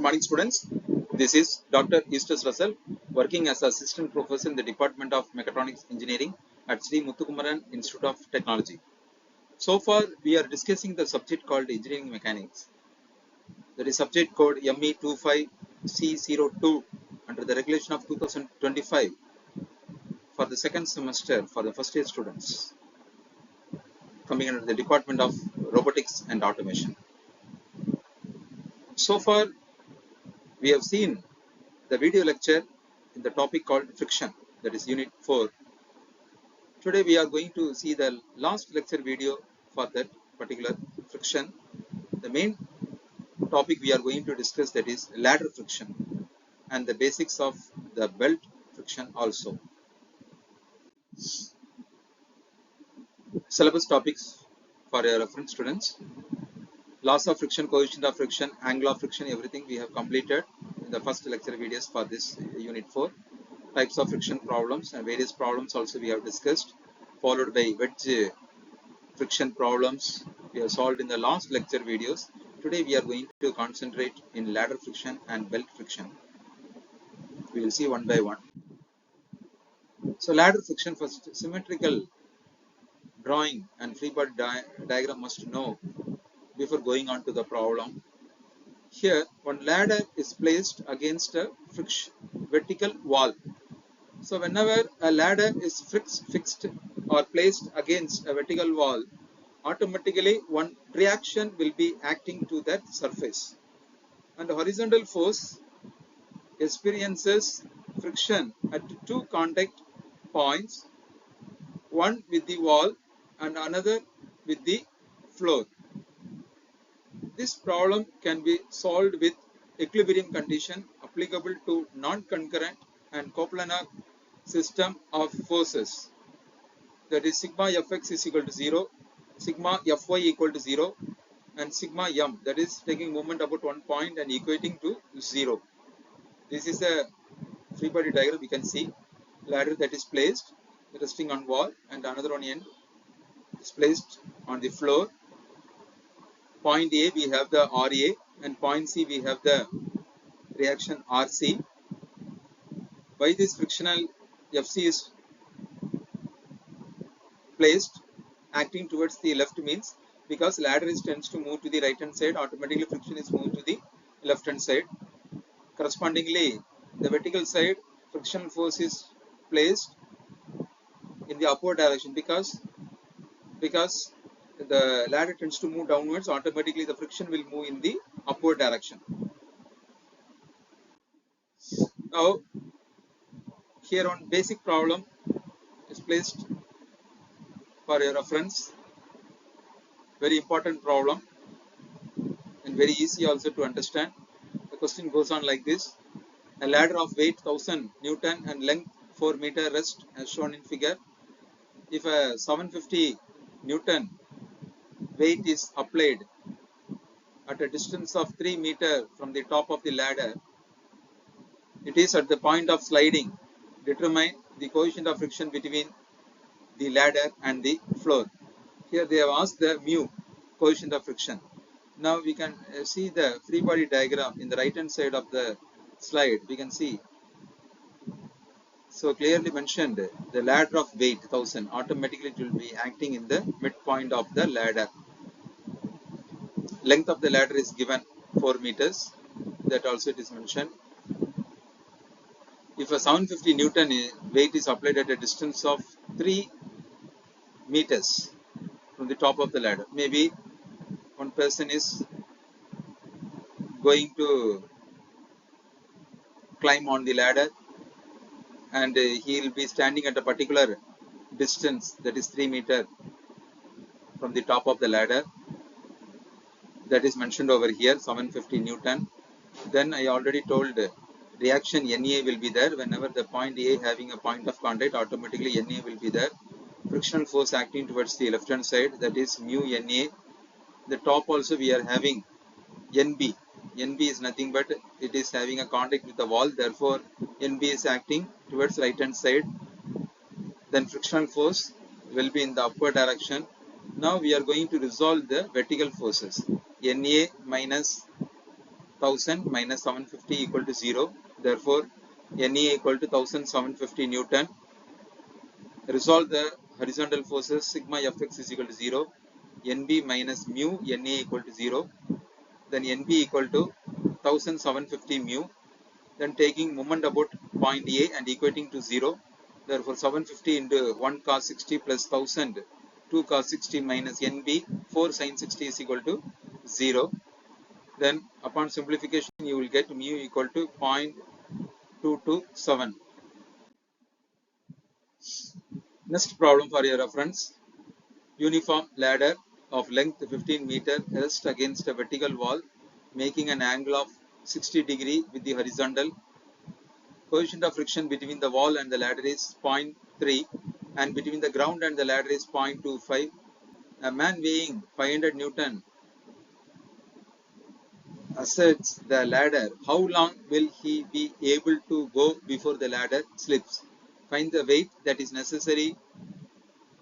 morning, students. This is Dr. Eustace Russell, working as assistant professor in the Department of Mechatronics Engineering at Sri Muthukumaran Institute of Technology. So far, we are discussing the subject called Engineering Mechanics. That is subject code ME25C02 under the regulation of 2025 for the second semester for the first year students, coming under the Department of Robotics and Automation. So far, we have seen the video lecture in the topic called friction, that is unit 4. Today we are going to see the last lecture video for that particular friction. The main topic we are going to discuss, that is ladder friction and the basics of the belt friction also. Syllabus topics for your reference, students. Laws of friction, coefficient of friction, angle of friction, everything we have completed in the first lecture videos for this unit 4. Types of friction problems and various problems also we have discussed, followed by wedge friction problems we have solved in the last lecture videos. Today we are going to concentrate in ladder friction and belt friction. We will see one by one. So ladder friction, first symmetrical drawing and free body diagram must know before going on to the problem. Here one ladder is placed against a vertical wall. So whenever a ladder is fixed or placed against a vertical wall, automatically one reaction will be acting to that surface. And the horizontal force experiences friction at two contact points, one with the wall and another with the floor. This problem can be solved with equilibrium condition applicable to non-concurrent and coplanar system of forces, that is sigma fx is equal to 0, sigma fy equal to 0, and sigma m, that is taking moment about one point and equating to 0. This is a free body diagram. We can see ladder that is placed resting on wall and another one end is placed on the floor. Point A we have the RA and point C we have the reaction RC. Why this frictional FC is placed acting towards the left means because ladder tends to move to the right hand side, automatically friction is moved to the left hand side. Correspondingly, the vertical side frictional force is placed in the upward direction because the ladder tends to move downwards, automatically the friction will move in the upward direction. Now here on basic problem is placed for your reference. Very important problem and very easy also to understand. The question goes on like this: a ladder of weight 1000 Newton and length 4 meter rest as shown in figure. If a 750 Newton weight is applied at a distance of 3 meter from the top of the ladder, it is at the point of sliding. Determine the coefficient of friction between the ladder and the floor. Here they have asked the mu, coefficient of friction. Now we can see the free body diagram in the right hand side of the slide. We can see so clearly mentioned the ladder of weight 1000, automatically it will be acting in the midpoint of the ladder. Length of the ladder is given 4 meters, that also it is mentioned. If a 750 Newton weight is applied at a distance of 3 meters from the top of the ladder, maybe one person is going to climb on the ladder and he will be standing at a particular distance, that is 3 meter from the top of the ladder, that is mentioned over here, 750 Newton. Then I already told reaction Na will be there. Whenever the point A having a point of contact, automatically Na will be there. Frictional force acting towards the left hand side, that is mu Na. The top also we are having NB. NB is nothing but it is having a contact with the wall, therefore NB is acting towards right hand side. Then frictional force will be in the upward direction. Now we are going to resolve the vertical forces. Na minus 1000 minus 750 equal to 0. Therefore, NE equal to 1750 Newton. Resolve the horizontal forces. Sigma Fx is equal to 0. NB minus mu NA equal to 0. Then NB equal to 1750 mu. Then taking moment about point A and equating to 0. Therefore, 750 into 1 cos 60 plus 1000, 2 cos 60 minus NB, 4 sin 60 is equal to 0. Then upon simplification, you will get mu equal to 0.227. Next problem for your reference. Uniform ladder of length 15 meter rests against a vertical wall, making an angle of 60 degree with the horizontal. Coefficient of friction between the wall and the ladder is 0.3 and between the ground and the ladder is 0.25. A man weighing 500 Newton ascends the ladder. How long will he be able to go before the ladder slips? Find the weight that is necessary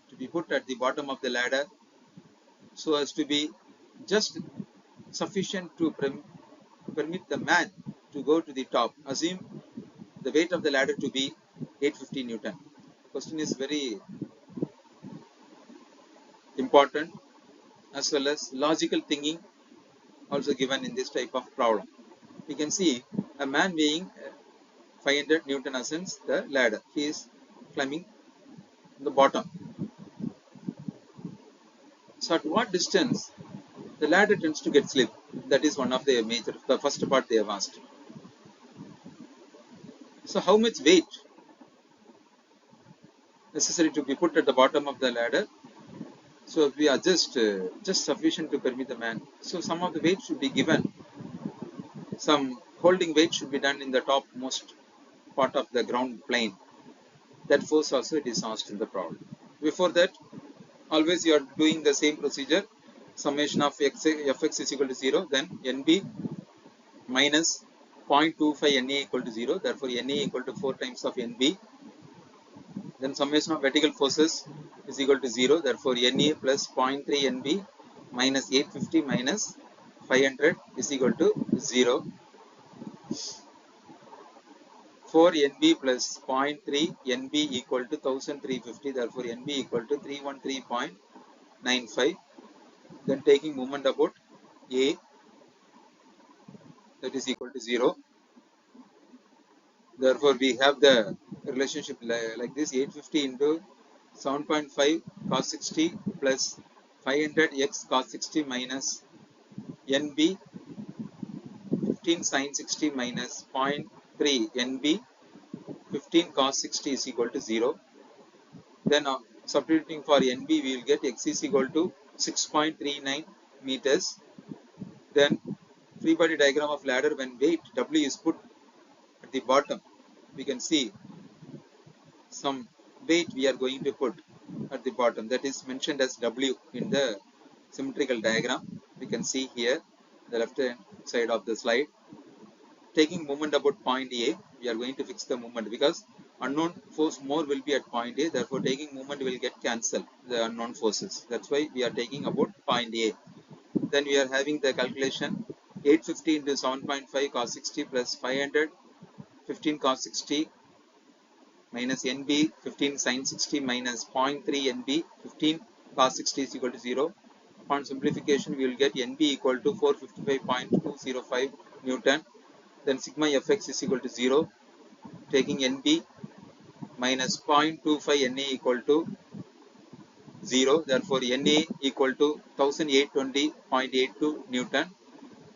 to be put at the bottom of the ladder so as to be just sufficient to permit the man to go to the top. Assume the weight of the ladder to be 850 Newton. Question is very important, as well as logical thinking also given in this type of problem. We can see a man weighing 500 Newton ascends the ladder. He is climbing the bottom. So at what distance the ladder tends to get slip? That is one of the first part they have asked. So how much weight necessary to be put at the bottom of the ladder? So if we adjust just sufficient to permit the man. So some of the weight should be given. Some holding weight should be done in the topmost part of the ground plane. That force also it is asked in the problem. Before that, always you are doing the same procedure. Summation of Fx is equal to 0. Then NB minus 0.25 NA equal to 0. Therefore, NA equal to 4 times of NB. Then summation of vertical forces is equal to 0. Therefore, NA plus 0.3 NB minus 850 minus 500 is equal to 0. 4 NB plus 0.3 NB equal to 1350. Therefore, NB equal to 313.95. Then taking moment about A, that is equal to 0. Therefore, we have the relationship like this: 850 into 7.5 cos 60 plus 500 x cos 60 minus NB 15 sin 60 minus 0.3 NB 15 cos 60 is equal to 0. Then substituting for NB, we will get x is equal to 6.39 meters. Then free body diagram of ladder. When weight W is put at the bottom, we can see some weight we are going to put at the bottom, that is mentioned as W in the symmetrical diagram. We can see here the left hand side of the slide. Taking moment about point A, we are going to fix the moment because unknown force more will be at point A. Therefore, taking moment will get cancelled the unknown forces. That's why we are taking about point A. Then we are having the calculation: 850 into 7.5 cos 60 plus 500 15 cos 60 minus NB 15 sin 60 minus 0.3 NB 15 cos 60 is equal to 0. Upon simplification, we will get NB equal to 455.205 Newton. Then sigma Fx is equal to 0. Taking NB minus 0.25 NA equal to 0. Therefore, NA equal to 1820.82 Newton.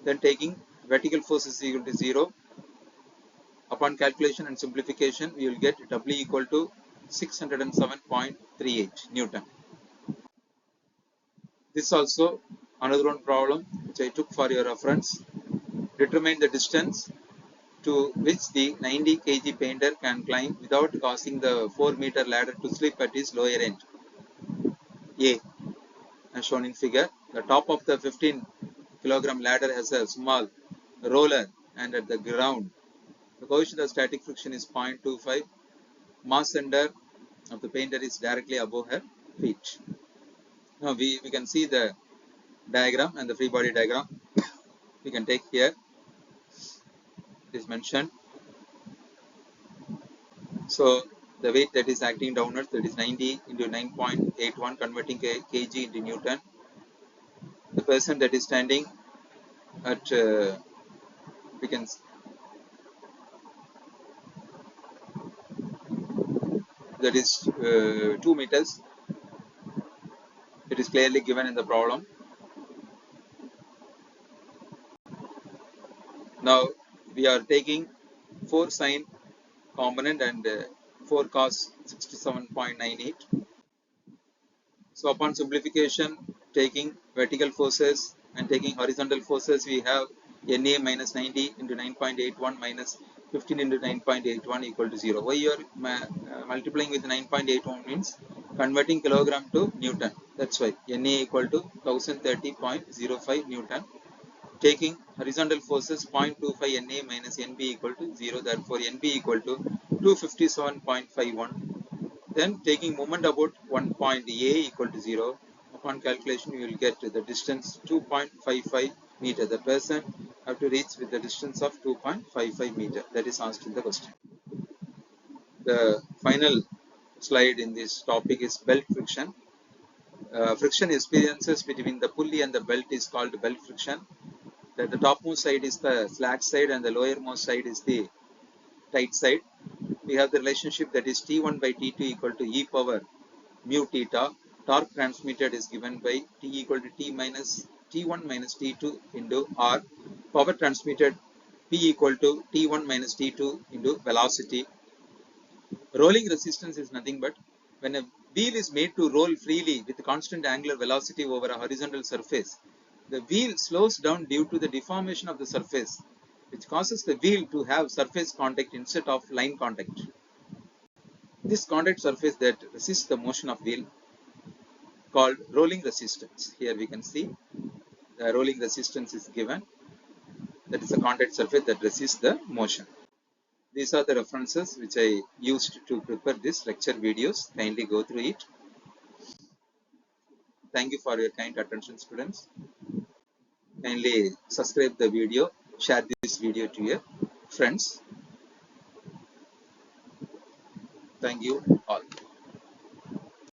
Then taking vertical force is equal to 0. Upon calculation and simplification, we will get W equal to 607.38 Newton. This also another one problem which I took for your reference. Determine the distance to which the 90 kg painter can climb without causing the 4-meter ladder to slip at its lower end. A, as shown in figure, the top of the 15 kg ladder has a small roller, and at the ground the coefficient of static friction is 0.25. Mass center of the painter is directly above her feet. Now we can see the diagram and the free body diagram. We can take here. is mentioned. So the weight that is acting downwards, that is 90 into 9.81, converting kg into Newton. The person that is standing at we can that is 2 meters. It is clearly given in the problem. Now we are taking 4 sine component and 4 cos 67.98. So upon simplification, taking vertical forces and taking horizontal forces, we have Na minus 90 into 9.81 minus 15 into 9.81 equal to 0. Why you are multiplying with 9.81 means converting kilogram to Newton. That's why Na equal to 1030.05 Newton. Taking horizontal forces 0.25 Na minus Nb equal to 0. Therefore, Nb equal to 257.51. Then taking moment about 1 point A equal to 0. Upon calculation, you will get the distance 2.55 meter. The person have to reach with the distance of 2.55 meter. That is asked in the question. The final slide in this topic is belt friction. Friction experiences between the pulley and the belt is called belt friction. The topmost side is the slack side and the lowermost side is the tight side. We have the relationship that is T1 by T2 equal to e power mu theta. Torque transmitted is given by T equal to T1 minus T2 into R. Power transmitted P equal to T1 minus T2 into velocity. Rolling resistance is nothing but when a wheel is made to roll freely with constant angular velocity over a horizontal surface, the wheel slows down due to the deformation of the surface, which causes the wheel to have surface contact instead of line contact. This contact surface that resists the motion of wheel called rolling resistance. Here we can see the rolling resistance is given. That is a contact surface that resists the motion. These are the references which I used to prepare this lecture videos. Kindly go through it. Thank you for your kind attention, students. Kindly subscribe the video, share this video to your friends. Thank you all.